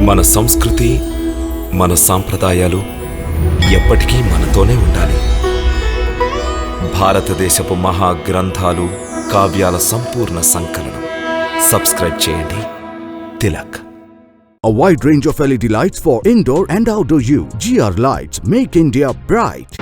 మన సంస్కృతి, మన సాంప్రదాయాలు ఎప్పటికీ మనతోనే ఉండాలి. భారతదేశపు మహా గ్రంథాలు, కావ్యాల సంపూర్ణ సంకలనం. సబ్స్క్రైబ్ చేయండి. Tilak. A wide range of LED lights for indoor and outdoor use. GR Lights make India bright.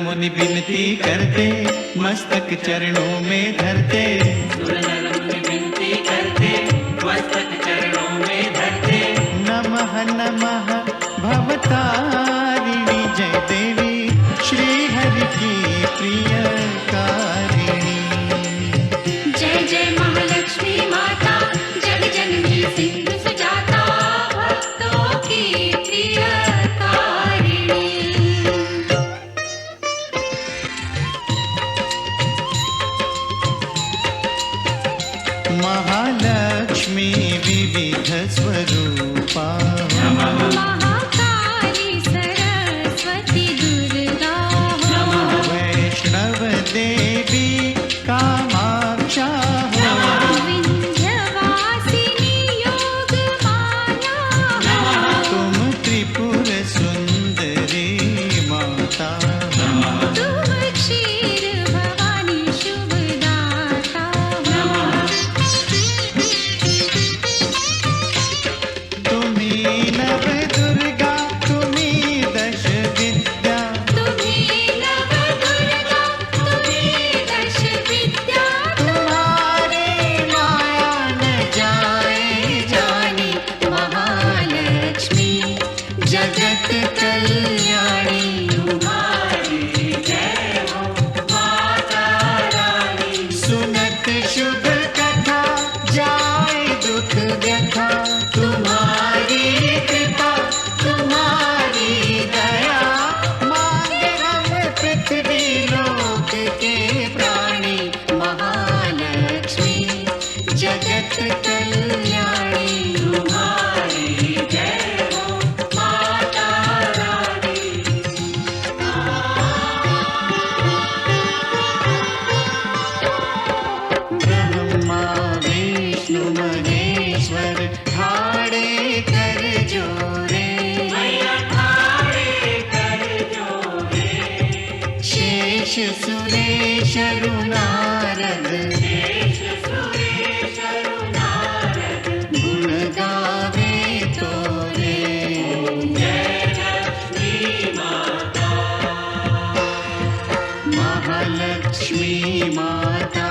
मुनि विनती करते मस्तक चरणों में धरते। सुर नर मुनि विनती करते मस्तक चरणों में धरते। नमः नमः भवतारिणी जय देवी श्री हरि की प्रियकारिणी। जय जय महालक्ष्मी माता जग जननी सिंधु सुजाता भक्तों की प्रियकारिणी। महालक्ष्मी विविध स्वरूपा महाकाली सरस्वती दुर्गा वैष्णव देवी कामाक्षा विंध्यवासिनी योग माया तुम त्रिपुर सुंदरी माता। तुम क्षीर भवानी शुभदाता तुम्ही नव दुर्गा तुम्ही दश विद्या। तुम्ही नव दुर्गा तुम्ही दश विद्या तुम्हारी माया न जाए जानी। महालक्ष्मी जगत कल्याणी। सुनत शुभ कथा जाए दुख व्यथा। तुम्हारी कृपा तुम्हारी दया मांगे हम पृथ्वी लोक के प्राणी। महालक्ष्मी जगत कल्याणी। तुम्हारी जय हो माता रानी। ब्रह्मा विष्णु महेश्वर ठाड़े कर जोरे। शेष सुरेश नारद गुण गावे तोरे। महालक्ष्मी माता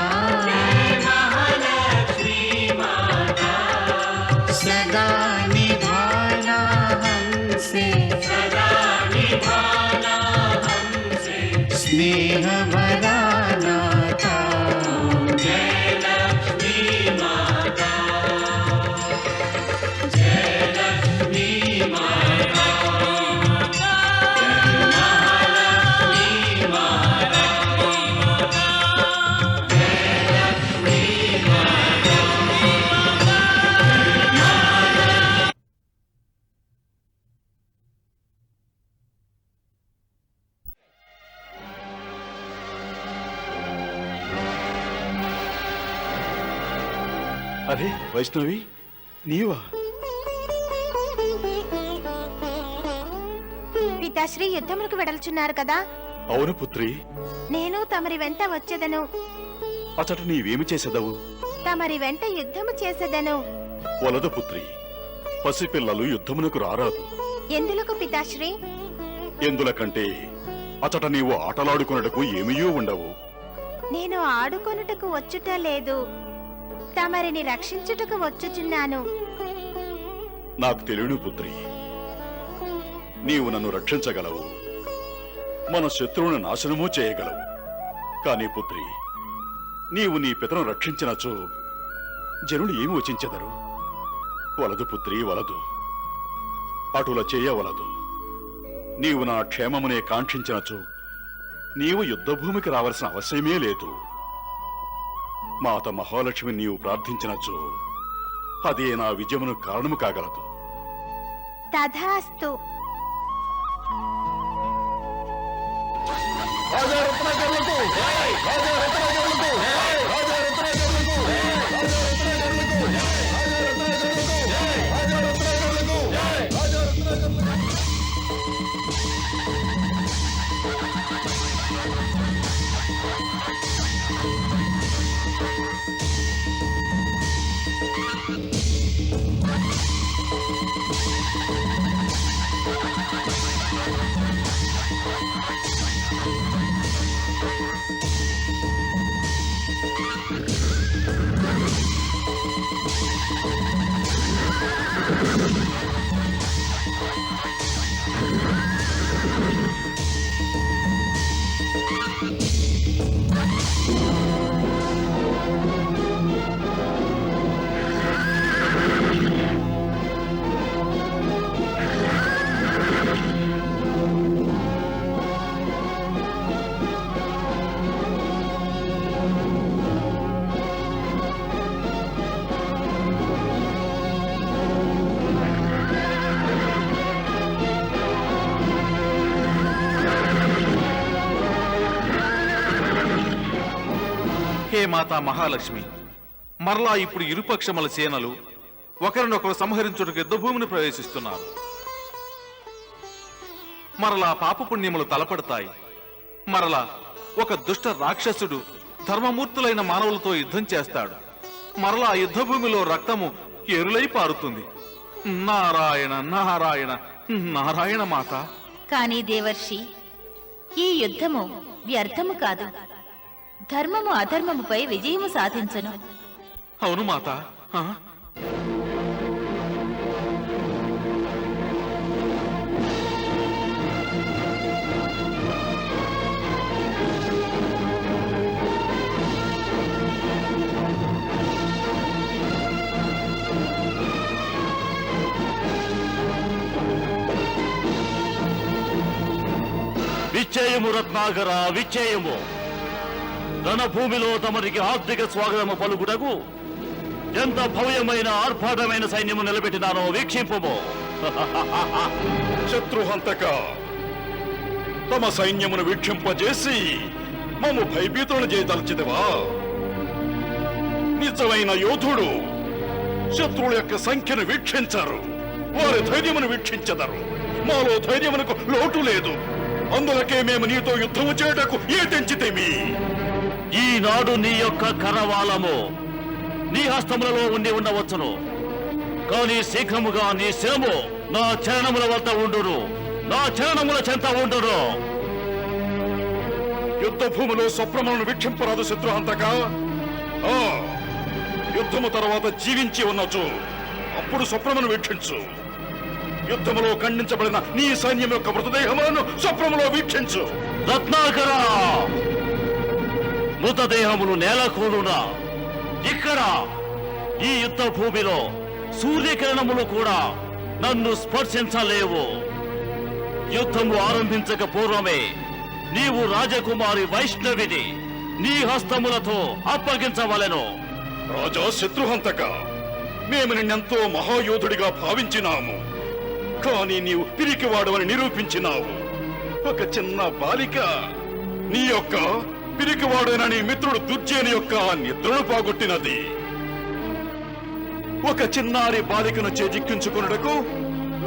सदा निभाना हमसे स्नेह भरा नाता। जय लक्ष्मी माता जय लक्ष्मी माता। అరే వైష్ణవి, నీవా? పితాశ్రీ యుద్ధములకు వెడల్చున్నారు కదా. అవును పుత్రి. నేను తమరి వెంట వచ్చేదను. అచట నీవేమి చేసేదవు? తమరి వెంట యుద్ధము చేసేదను. వలదు పుత్రి, పసిపిల్లలు యుద్ధమునకు రారాదు. ఎందులకు పితాశ్రీ? ఎందులకంటే అచట నీవు ఆటలాడుకున్నటకు ఏమీయూ ఉండవు. నేను ఆడుకొనుటకు వచ్చుట లేదు, తమరిని రక్షించుటకు వచ్చుచున్నాను. నాకు తెలియను పుత్రి, నీవు నన్ను రక్షించగలవు, మన శత్రువును నాశనమూ చేయగలవు. కానీ పుత్రి, నీవు నీ పితను రక్షించినచో జనులు ఏమి వచించెదరు? వలదు పుత్రి, వలదు. అటుల చేయవలదు. నీవు నా క్షేమమునే కాంక్షించినచో నీవు యుద్ధభూమికి రావలసిన అవశ్యమే లేదు. మాత మహాలక్ష్మి నీవు ప్రార్థించినచో అదే నా విజయమును కారణము కాగలదు. తథాస్తు. హే మాతా మహాలక్ష్మి, మరలా ఇప్పుడు ఇరుపక్షముల సేనలు ఒకరినొకరు సంహరించుటకు యుద్ధభూమిని ప్రవేశిస్తున్నారు. మరలా పాపపుణ్యములు తలపడతాయి. మరలా ఒక దుష్ట రాక్షసుడు ధర్మమూర్తులైన మానవులతో యుద్ధం చేస్తాడు. మరలా యుద్ధభూమిలో రక్తము ఏరులై పారుతుంది. నారాయణ నారాయణ నారాయణ మాత. కాని దేవర్షి, ఈ యుద్ధము వ్యర్థము కాదు. ధర్మము అధర్మముపై విజయము సాధించను. అవును మాత. విచ్చేయము రత్నాకర, విచ్చేయము. రణభూమిలో తమరికి ఆర్థిక స్వాగతము పలుకుటకు ఎంత భవ్యమైన ఆర్భాటమైన సైన్యము నిలబెట్టినారో వీక్షింపము. శత్రుహంతక, తమ సైన్యమును వీక్షింపజేసి మమ్ము భయభీతులను చేయదలచిదివా? నిజమైన యోధుడు శత్రువుల యొక్క సంఖ్యను వీక్షించారు, వారి ధైర్యమును వీక్షించదరు. మాలో ధైర్యమునకు లోటు లేదు. అందులకే మేము నీతో యుద్ధము చేయటకు ఏ తెంచితేమి. ఈనాడు నీ యొక్క కరవాలము నీ హస్తములలో ఉండి ఉండవచ్చును, కానీ శీఘ్రముగా నీ శిరము నా చరణముల వద్ద ఉండును, నా చరణముల చెంత ఉండును. యుద్ధ భూమిలో స్వప్నములను వీక్షింపరాదు శత్రుహంతక. యుద్ధము తర్వాత జీవించి ఉన్నచో అప్పుడు స్వప్నమును వీక్షించు. యుద్ధములో ఖండించబడిన నీ సైన్యం యొక్క మృతదేహములను స్వప్నములో వీక్షించు. రత్నాకర, మృతదేహములు నేలకూలునా? ఇక్కడ ఈ యుద్ధ భూమిలో సూర్యకిరణములు కూడా నన్ను స్పర్శించలేవు. యుద్ధము ఆరంభించక పూర్వమే నీవు రాజకుమారి వైష్ణవిని నీ హస్తములతో అప్పగించవలెను. రాజా శత్రుహంతక, మేము నిన్నెంతో మహాయోధుడిగా భావించినాము. కానీ నీవు పిరికివాడవని నిరూపించినావు. ఒక చిన్న బాలిక నీ యొక్క పిరికివాడైన నీ మిత్రుడు దుర్జయుని యొక్క నిద్రను పోగొట్టినది. ఒక చిన్నారి బాలికను చేజిక్కించుకున్నటకు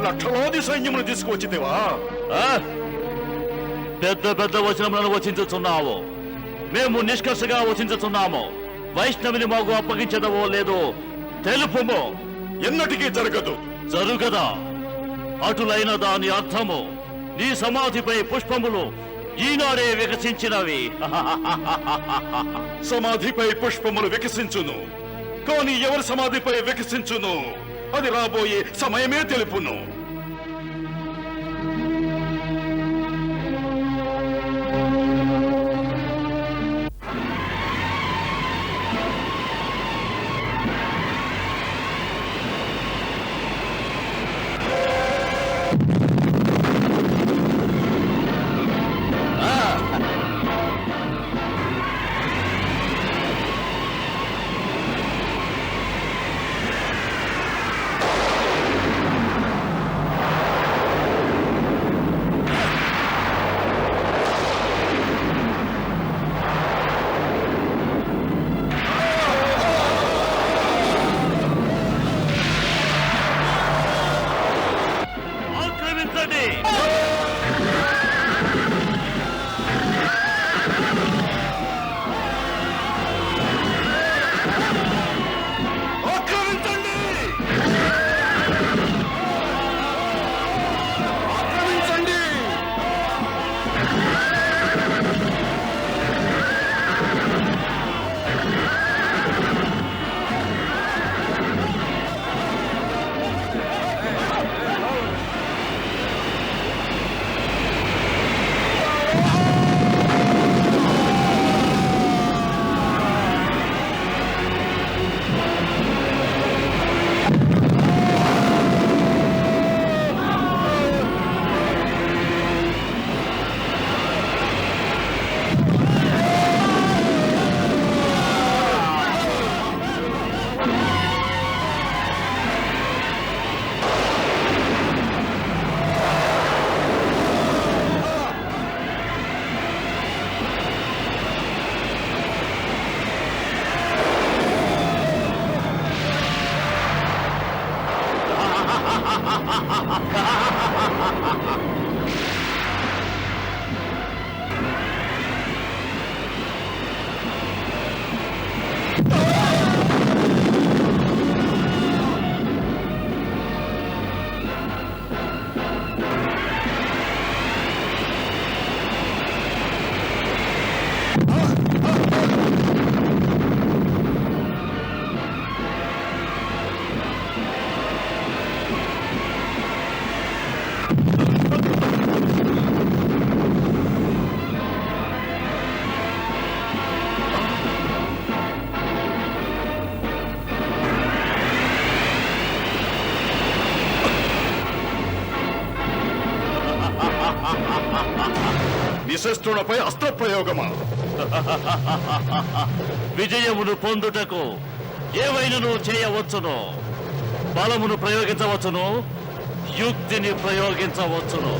లక్షలాది సైన్యమును తీసుకువచ్చితివా? పెద్ద పెద్ద వచనములను వచించుచున్నావు. మేము నిష్కర్షగా వచించుచున్నాము. వైష్ణవిని మాకు అప్పగించదవో లేదో తెలుపుము. ఎన్నటికీ జరగదు. జరుగదా? అటులైన దాని అర్థము నీ సమాధిపై పుష్పములు ఈనాడే వికసించినవి. సమాధిపై పుష్పములు వికసించును, కానీ ఎవరి సమాధిపై వికసించును అది రాబోయే సమయమే తెలుపును. నిశస్త్రులపై అస్త్రప్రయోగమా? విజయమును పొందుటకు ఏవైనను చేయవచ్చును. బలమును ప్రయోగించవచ్చును, యుక్తిని ప్రయోగించవచ్చును.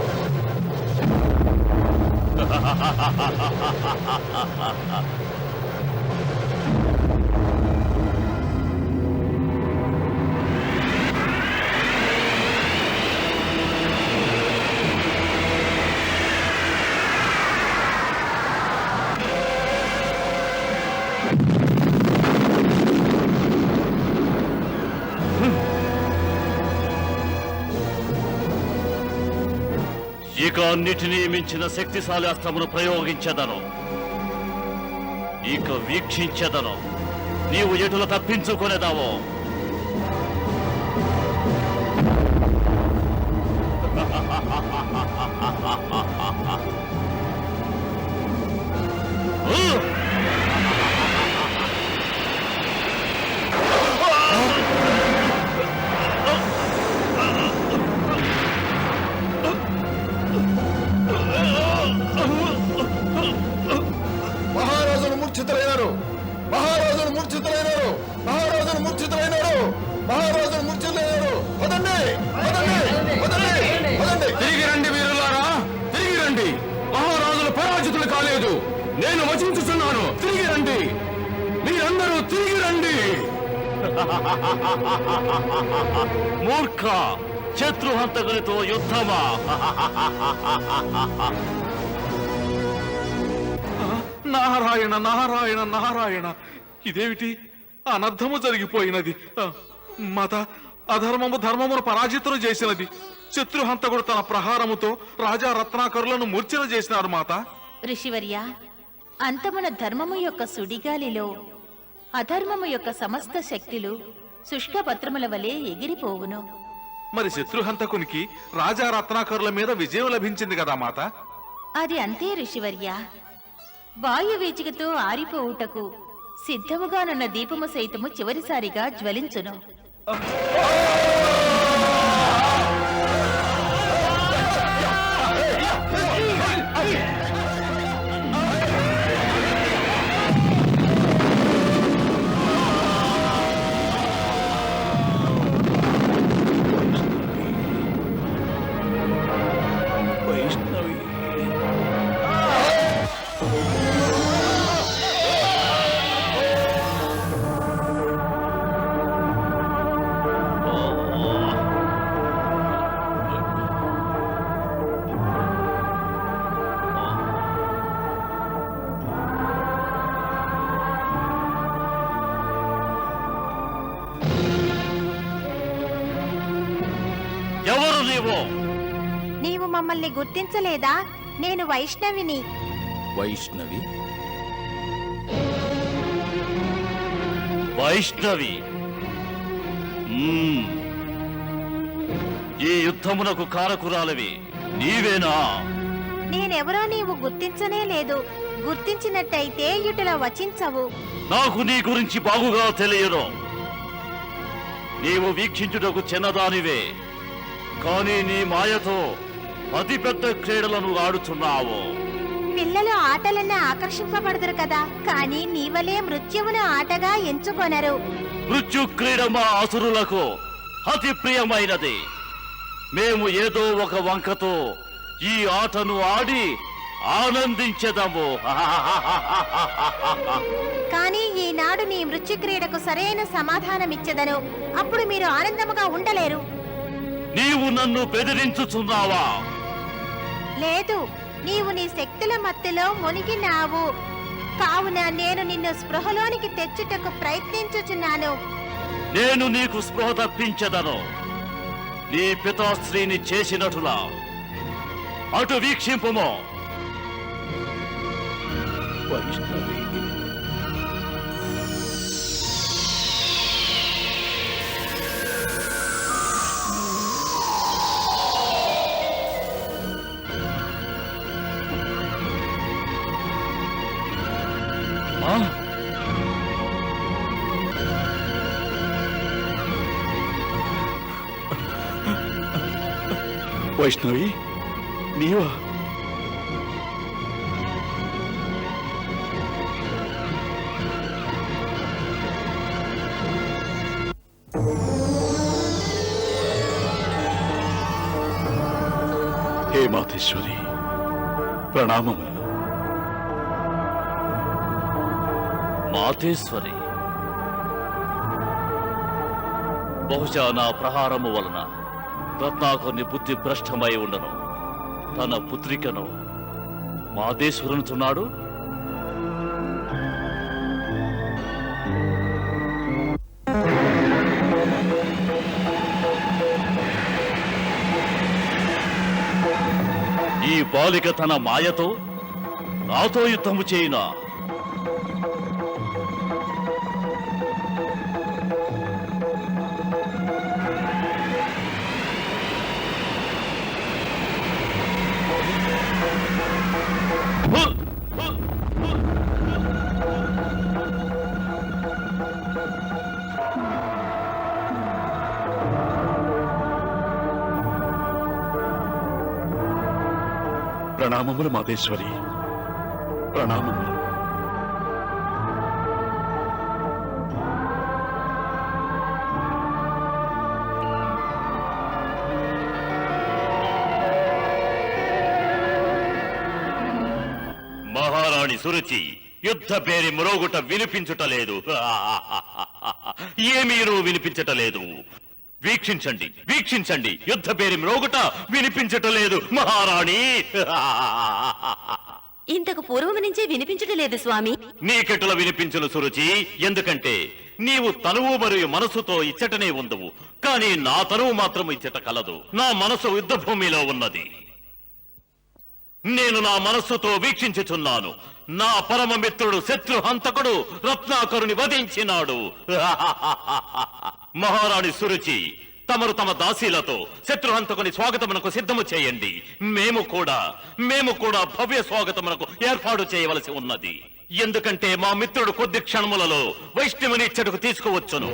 ఇక అన్నిటినీ మించిన శక్తిశాలి అస్త్రమును ప్రయోగించదను. ఇక వీక్షించదను నీవు ఎటుల తప్పించుకునేదావో. మహారాజును మూర్ఛితులైనారు! మహారాజును మూర్ఛితులైనారు! మహారాజును మూర్ఛితులైనారు! మూర్ఖ, శత్రుహంతకునితో యుద్ధమా? నారాయణ నారాయణ నారాయణ, ఇదేమిటి? అనర్థము జరిగిపోయినది. మాత, అధర్మము ధర్మమును పరాజితులు చేసినది. శత్రుహంతకుడు తన ప్రహారముతో రాజా రత్నాకరులను మూర్ఛన చేసినాడు మాత. ఋషివర్య, అంతమున ధర్మము యొక్క సుడిగాలిలో అధర్మము యొక్క సమస్త శక్తులు శుష్కపత్రముల వలె ఎగిరిపోవును. మరి శత్రుహంతకునికి రాజా రత్నాకరుల మీద విజయం లభించింది కదా మాత. అది అంతే ఋషివర్య. వాయువీచికతో ఆరిపోవుటకు సిద్ధముగానున్న దీపము సైతము చివరిసారిగా జ్వలించును. ఎవరు నీవు? నీవు మమ్మల్ని గుర్తించలేదా? నేను వైష్ణవిని. వైష్ణవి? వైష్ణవి? ఈ యుద్ధమునకు కారకురాలవి నీవేనా? నేనెవరో నీవు గుర్తించనే లేదు. గుర్తించినట్టయితే ఇటులా వచించవు. నాకు నీ గురించి బాగుగా తెలియదు. నీవు వీక్షించుటకు చిన్నదానివే, కానీ నీ మాయతో అతిపెద్ద క్రీడలను ఆడుతున్నావు. పిల్లలు ఆటలన్నా ఆకర్షింపబడదురు కదా, కానీ నీవలే మృత్యువును ఆటగా ఎంచుకొనరు. మృత్యు క్రీడ మా అసురులకు అతి ప్రియమైనది. మేము ఏదో ఒక వంకతో ఈ ఆటను ఆడి ఆనందించెదము. కానీ ఈనాడు నీ మృత్యు క్రీడకు సరైన సమాధానమిచ్చదను. అప్పుడు మీరు ఆనందముగా ఉండలేరు. నీవు నన్ను బెదిరించుచున్నావా? లేదు, నీవు నీ శక్తుల మత్తులో మునిగినావు. కావున నేను నిన్ను స్పృహలోనికి తెచ్చుటకు ప్రయత్నించుచున్నాను. నేను నీకు స్పృహ తప్పించదను. నీ పితాశ్రీని చేసినట్టులా అటు వీక్షింపుము. వైష్ణవి? వైష్ణవి, నీవా? హే మాతేశ్వరి, ప్రణామములు. మాతేశ్వరి, బహుశా నా ప్రహారము వలన రత్నాకరుని బుద్ధి భ్రష్టమై ఉండను. తన పుత్రికను మాతేశ్వరునుచున్నాడు. ఈ బాలిక తన మాయతో నాతో యుద్ధము చేయునా? ప్రణామములు మాతేశ్వరి, ప్రణామములు. మహారాణి సురుచి యుద్ధ పేరి మ్రోగుట వినిపించుటలేదు. ఏమీరూ వినిపించటలేదు. వీక్షించండి, వీక్షించండి, యుద్ధ పేరి మ్రోగుట వినిపించటలేదు మహారాణి. ఇంతకు పూర్వం నుంచే వినిపించడం లేదు స్వామి. నీకెటుల వినిపించును సురుచి? ఎందుకంటే నీవు తనువు మరియు మనసుతో ఇచ్చటనే ఉందవు, కానీ నా తనువు మాత్రం ఇచ్చట కలదు. నా మనసు యుద్ధ భూమిలో ఉన్నది. నేను నా మనస్సుతో వీక్షించుచున్నాను. నా పరమ మిత్రుడు శత్రుహంతకుడు రత్నాకరుని వధించినాడు. మహారాణి సురుచి, తమరు తమ దాసీలతో శత్రుహంతకుని స్వాగతమునకు సిద్ధము చేయండి. మేము కూడా భవ్య స్వాగతమునకు ఏర్పాటు చేయవలసి ఉన్నది. ఎందుకంటే మా మిత్రుడు కొద్ది క్షణములలో వైష్ణవుని ఇచ్చటకు తీసుకువచ్చును.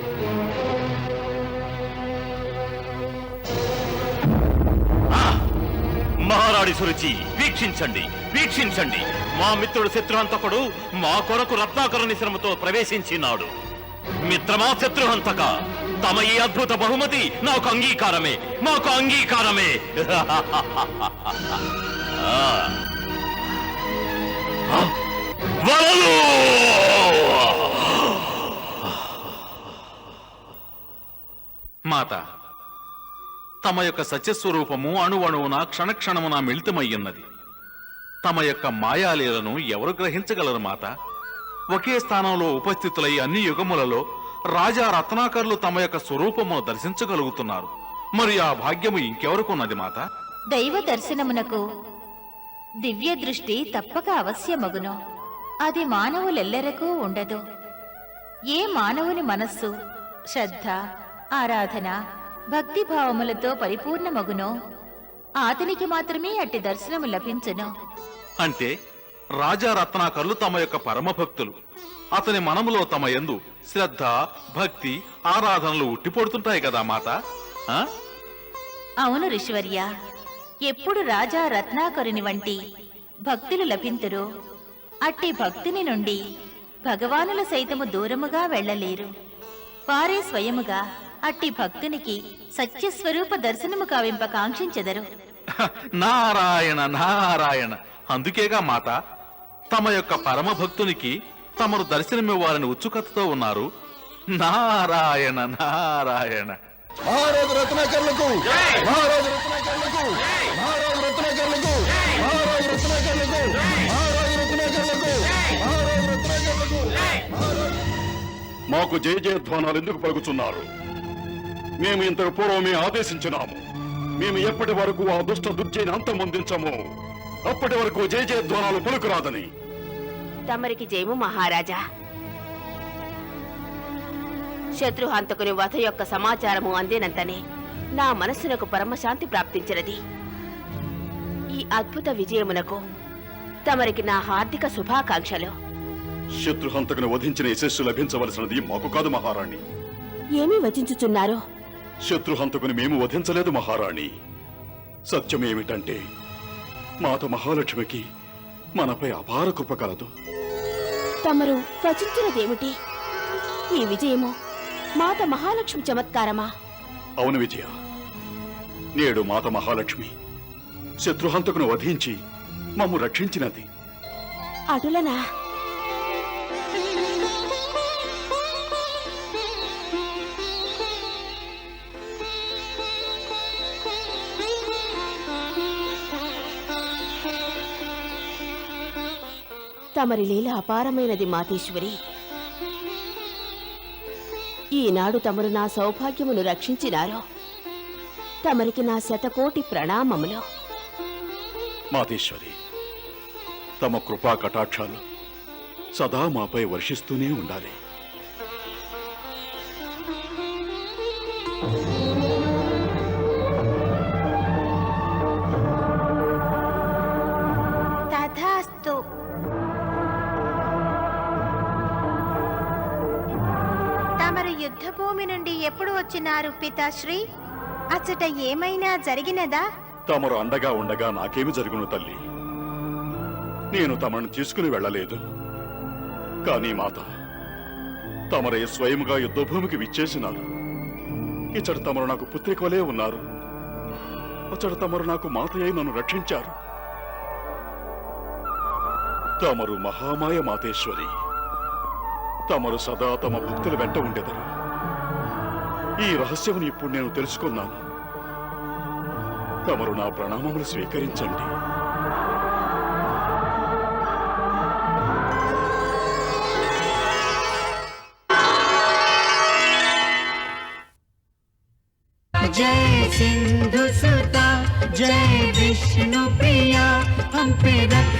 మహారాణి సురుచి, వీక్షించండి, వీక్షించండి. మా మిత్రుడు శత్రుహంతకుడు మా కొరకు రత్నాకరుని శ్రమతో ప్రవేశించినాడు. మిత్రమా శత్రుహంతక, తమ ఈ అద్భుత బహుమతి నాకు అంగీకారమే, మాకు అంగీకారమే. వలలు! మాత, తమ యొక్క సత్యస్వరూపము అణువణువున క్షణక్షణమున మిళితమయ్యున్నది. తమ యొక్క మాయాలీలను ఎవరు గ్రహించగలరు మాత? ఒకే స్థానంలో ఉపస్థితులై అన్ని యుగములలో రాజా రత్నాకర్లు తమ యొక్క స్వరూపమును దర్శించగలుగుతున్నారు. మరి ఆ భాగ్యము ఇంకెవరుకున్నది మాత? దైవ దర్శనమునకు దివ్య దృష్టి తప్పక అవశ్యమగును. అది మానవులెల్లరకు ఉండదు. ఏ మానవుని మనస్సు శ్రద్ధ, ఆరాధన, భక్తిభావములతో పరిపూర్ణమగునో అతనికి మాత్రమే అట్టి దర్శనము లభించును. అంటే రాజా రత్నాకర్లు తమ యొక్క పరమ భక్తులు. అతని మనములో తమ యందు శ్రద్ధ, భక్తి, ఆరాధనలు ఉట్టిపడుతుంటాయి కదా మాత? అవును ఋషివర్య. ఎప్పుడు రాజా రత్నాకరుని వంటి భక్తులు లభింతురో అట్టి భక్తుని నుండి భగవానుల సైతము దూరముగా వెళ్ళలేరు. వారే స్వయముగా అట్టి భక్తునికి సత్యస్వరూప దర్శనము కావింప కాంక్షించెదరు. నారాయణ నారాయణ. అందుకేగా మాత తమ యొక్క పరమ భక్తునికి తమరు దర్శనమివ్వాలని ఉత్సుకతతో ఉన్నారు. నారాయణ నారాయణ. మహారాజు రత్నాకర్లకు, మహారాజు రత్నాకర్లకు, మహారాజు రత్నాకర్లకు, మహారాజు రత్నాకర్లకు, మహారాజు రత్నాకర్లకు, మహారాజు రత్నాకర్లకు. మాకు జయ జయధ్వానాలు ఎందుకు పలుకుతున్నారు? మేము ఇంతకు పూర్వమే ఆదేశించినాము. మేము ఎప్పటి వరకు ఆ దుష్ట దుర్జయని అంతమొందించము అప్పటి వరకు జయ జయధ్వానాలు పలుకురాదని. తమరికి జయము మహారాజా. శత్రుహంతకుని వధ యొక్క సమాచారము అందినంతనే నా మనస్సునకు పరమశాంతి ప్రాప్తించినది. ఈ అద్భుత విజయమునకు తమరికి నా హార్దిక శుభాకాంక్షలు. శత్రుహంతకుని వధించిన యశస్సు లభించవలసినది మాకు కాదు మహారాణి. ఏమి వచించుచున్నారు? శత్రుహంతకుని మేము వధించలేదు మహారాణి. సత్యమేమిటంటే మాత మహాలక్ష్మికి మనపై అపార కృప కలదు. తమరు వచించినదేమిటి? ఈ విజయము మాత మహాలక్ష్మి చమత్కారమా? అవును విజయ. నేడు మాత మహాలక్ష్మి శత్రుహంతకును వధించి మమ్ము రక్షించినది. అటులనా? తమరి లీల అపారమైనది మాతేశ్వరి. ఈనాడు తమరు నా సౌభాగ్యమును రక్షించినారో తమరికి నా శతకోటి ప్రణామములు. మాతేశ్వరి, తమ కృపా కటాక్షాలు సదా మాపై వర్షిస్తూనే ఉండాలి. తథాస్తు. తమరు యుద్ధభూమి నుండి ఎప్పుడు వచ్చినారు పితాశ్రీ? అచ్చట ఏమైనా జరిగినదా? తమరు అండగా ఉండగా నాకేమి జరుగును తల్లి. నేను తమను తీసుకుని వెళ్ళలేదు. కానీ మాత, తమరే స్వయముగా యుద్ధభూమికి విచ్చేసినారు. ఇచ్చట తమరు నాకు పుత్రికలే ఉన్నారు. అచ్చట తమరు నాకు మాత అయి నన్ను రక్షించారు. తమరు మహామాయ మాతేశ్వరి. తమరు సదా తమ భక్తుల వెంట ఉండెదరు. ఈ రహస్యమును ఇప్పుడు నేను తెలుసుకున్నాను. తమరు నా ప్రణామములు స్వీకరించండి. जय सिंधु सुता जय विष्णु प्रिया हम पे रख